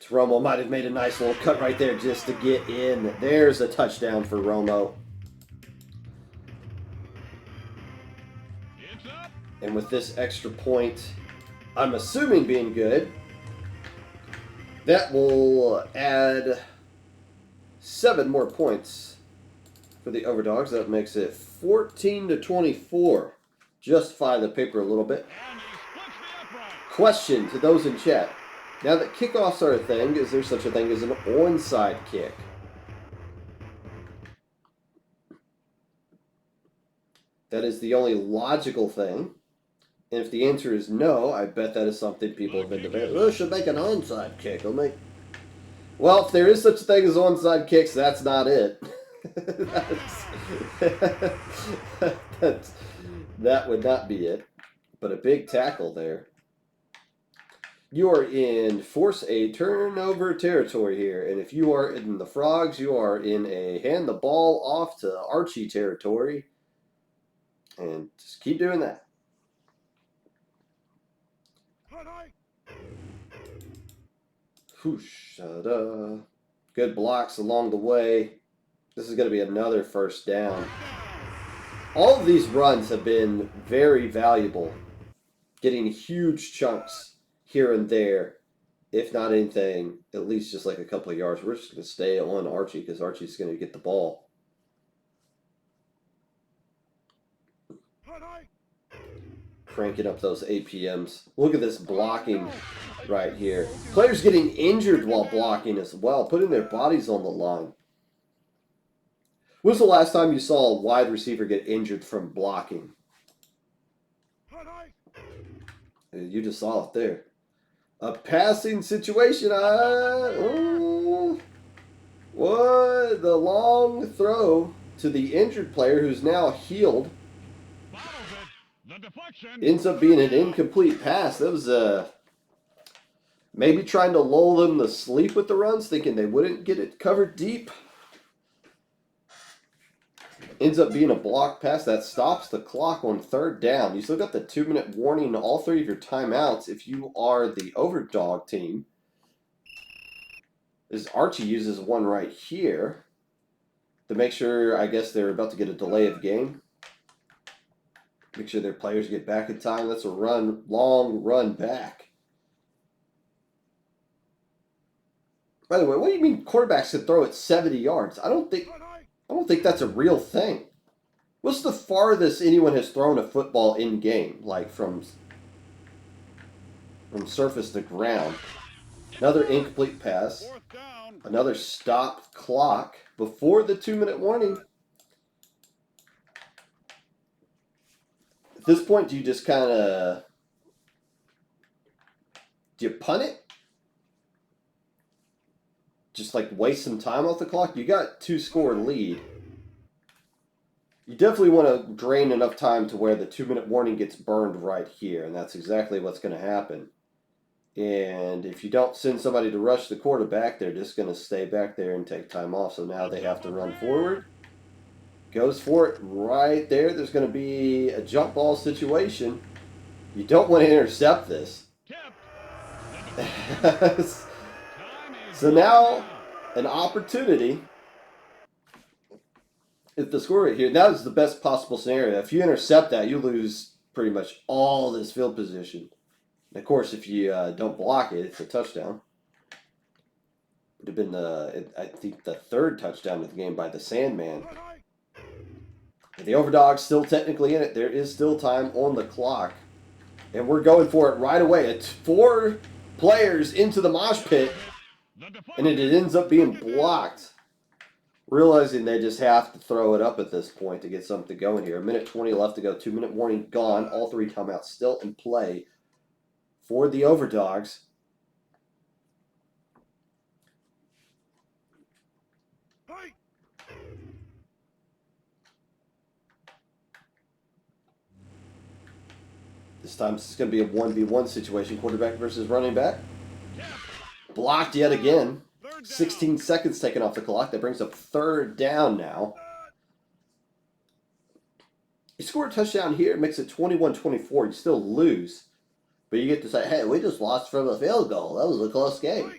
Romo might have made a nice little cut right there just to get in. There's a touchdown for Romo. And with this extra point, I'm assuming being good, That will add 7 more points for the Overdawgs. That makes it 14-24. Justify the paper a little bit. Question to those in chat. Now that kickoffs are a thing, is there such a thing as an onside kick? That is the only logical thing. And if the answer is no, I bet that is something people have been debating. Well, should make an onside kick. Well, if there is such a thing as onside kicks, that's not it. That would not be it. But a big tackle there. You are in force a turnover territory here. And if you are in the Frogs, you are in a hand the ball off to Archie territory. And just keep doing that. Whoosh, good blocks along the way. This is going to be another first down. All of these runs have been very valuable. Getting huge chunks here and there. If not anything, at least just like a couple of yards. We're just going to stay on Archie because Archie's going to get the ball. Cranking up those APMs. Look at this blocking right here. Players getting injured while blocking as well, putting their bodies on the line. When was the last time you saw a wide receiver get injured from blocking? You just saw it there. A passing situation. What? The long throw to the injured player who's now healed. Ends up being an incomplete pass. That was maybe trying to lull them to sleep with the runs, thinking they wouldn't get it covered deep. Ends up being a block pass that stops the clock on third down. You still got the 2-minute warning to all 3 of your timeouts if you are the Overdog team. As Archie uses one right here to make sure, I guess they're about to get a delay of game. Make sure their players get back in time. That's a long run back. By the way, what do you mean quarterbacks can throw it 70 yards? I don't think that's a real thing. What's the farthest anyone has thrown a football in game, like from surface to ground? Another incomplete pass. Another stopped clock before the 2-minute warning. At this point, do you just kind of... Do you punt it? Just like waste some time off the clock? You got 2-score lead. You definitely want to drain enough time to where the 2-minute warning gets burned right here. And that's exactly what's going to happen. And if you don't send somebody to rush the quarterback, they're just going to stay back there and take time off. So now they have to run forward. Goes for it right there. There's going to be a jump ball situation. You don't want to intercept this. So now, an opportunity. If the score right here, that is the best possible scenario. If you intercept that, you lose pretty much all this field position. And of course, if you don't block it, it's a touchdown. Would have been I think the 3rd touchdown of the game by the Sandman. The Overdawgs still technically in it. There is still time on the clock. And we're going for it right away. It's 4 players into the mosh pit. And it ends up being blocked. Realizing they just have to throw it up at this point to get something going here. 1:20 left to go. 2-minute warning gone. All 3 timeouts still in play for the Overdawgs. This time it's going to be a 1v1 situation. Quarterback versus running back. Blocked yet again. 16 seconds taken off the clock. That brings up 3rd down now. You score a touchdown here. It makes it 21-24. You still lose. But you get to say, hey, we just lost from a field goal. That was a close game.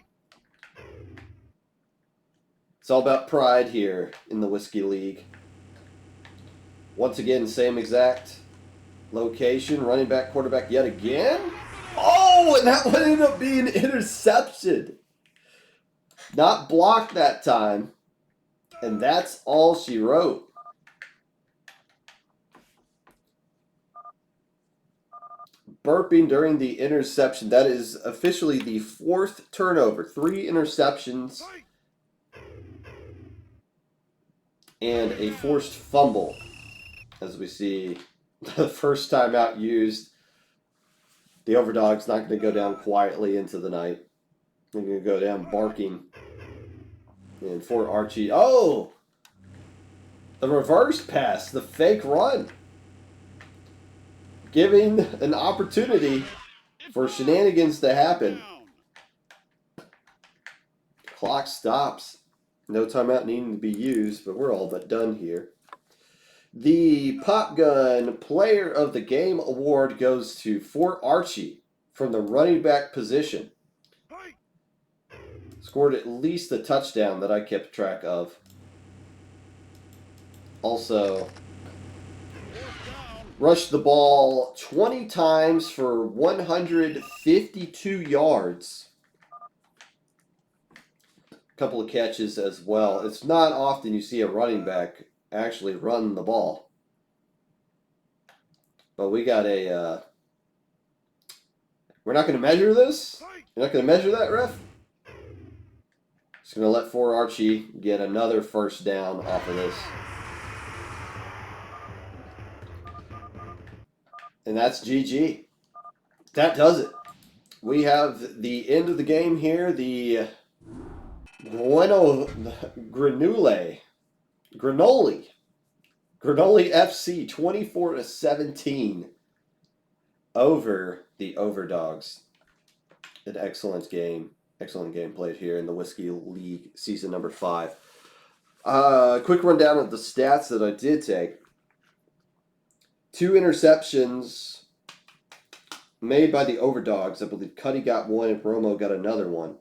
It's all about pride here in the Whiskey League. Once again, same exact location. Running back, quarterback yet again. Oh, and that one ended up being interception. Not blocked that time. And that's all she wrote. Burping during the interception. That is officially the 4th turnover. 3 interceptions. And a forced fumble. As we see the first time out used. The Overdawgs not going to go down quietly into the night. They're going to go down barking. And for Archie. Oh! The reverse pass. The fake run. Giving an opportunity for shenanigans to happen. Clock stops. No timeout needing to be used, but we're all but done here. The Popgun Player of the Game award goes to Fort Archie from the running back position. Scored at least a touchdown that I kept track of. Also, rushed the ball 20 times for 152 yards. A couple of catches as well. It's not often you see a running back actually run the ball. But we got a... we're not going to measure this? You're not going to measure that, ref? Just going to let Fort Archie get another first down off of this. And that's GG. That does it. We have the end of the game here. The Grenouille FC 24-17 over the Overdawgs. An excellent game. Excellent game played here in the Whiskey League season number 5. Quick rundown of the stats that I did take. 2 interceptions made by the Overdawgs. I believe Cuddy got one and Romo got another one.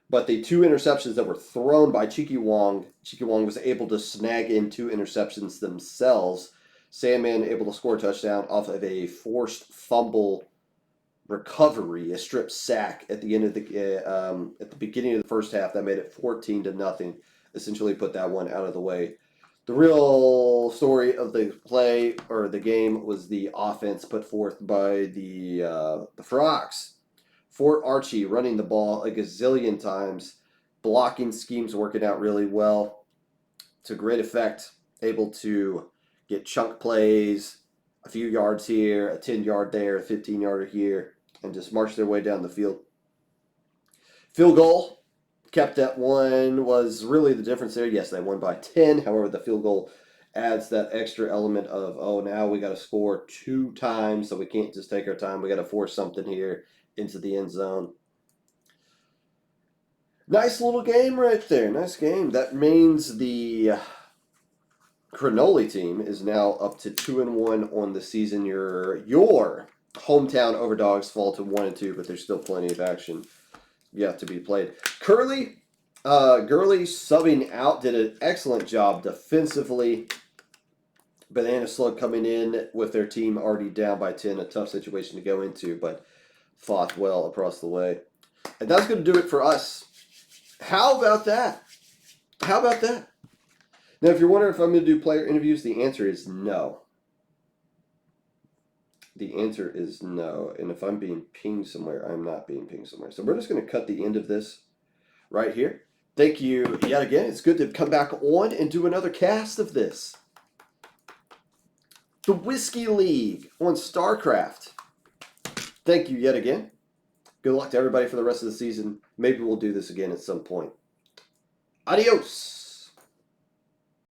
But the 2 interceptions that were thrown by Cheeky Wong was able to snag in 2 interceptions themselves. Sandman able to score a touchdown off of a forced fumble recovery, a strip sack at the end of at the beginning of the first half that made it 14-0. Essentially put that one out of the way. The real story of the play or the game was the offense put forth by the Frogs. Fort Archie running the ball a gazillion times, blocking schemes working out really well to great effect, able to get chunk plays, a few yards here, a 10-yard there, a 15-yarder here, and just march their way down the field. Field goal. Kept at 1 was really the difference there. Yes, they won by 10. However, the field goal adds that extra element of, oh, now we got to score 2 times, so we can't just take our time. We got to force something here into the end zone. Nice little game right there. Nice game. That means the Grenouille team is now up to 2-1 on the season. Your hometown Overdawgs fall to 1-2, but there's still plenty of action yet to be played. Gurley subbing out, did an excellent job defensively. Banana Slug coming in with their team already down by 10, a tough situation to go into, but fought well across the way. And that's going to do it for us. How about that? How about that? Now, if you're wondering if I'm going to do player interviews, the answer is no. The answer is no. And if I'm being pinged somewhere, I'm not being pinged somewhere. So we're just going to cut the end of this right here. Thank you yet again. It's good to come back on and do another cast of this. The Whiskey League on StarCraft. Thank you yet again. Good luck to everybody for the rest of the season. Maybe we'll do this again at some point. Adios.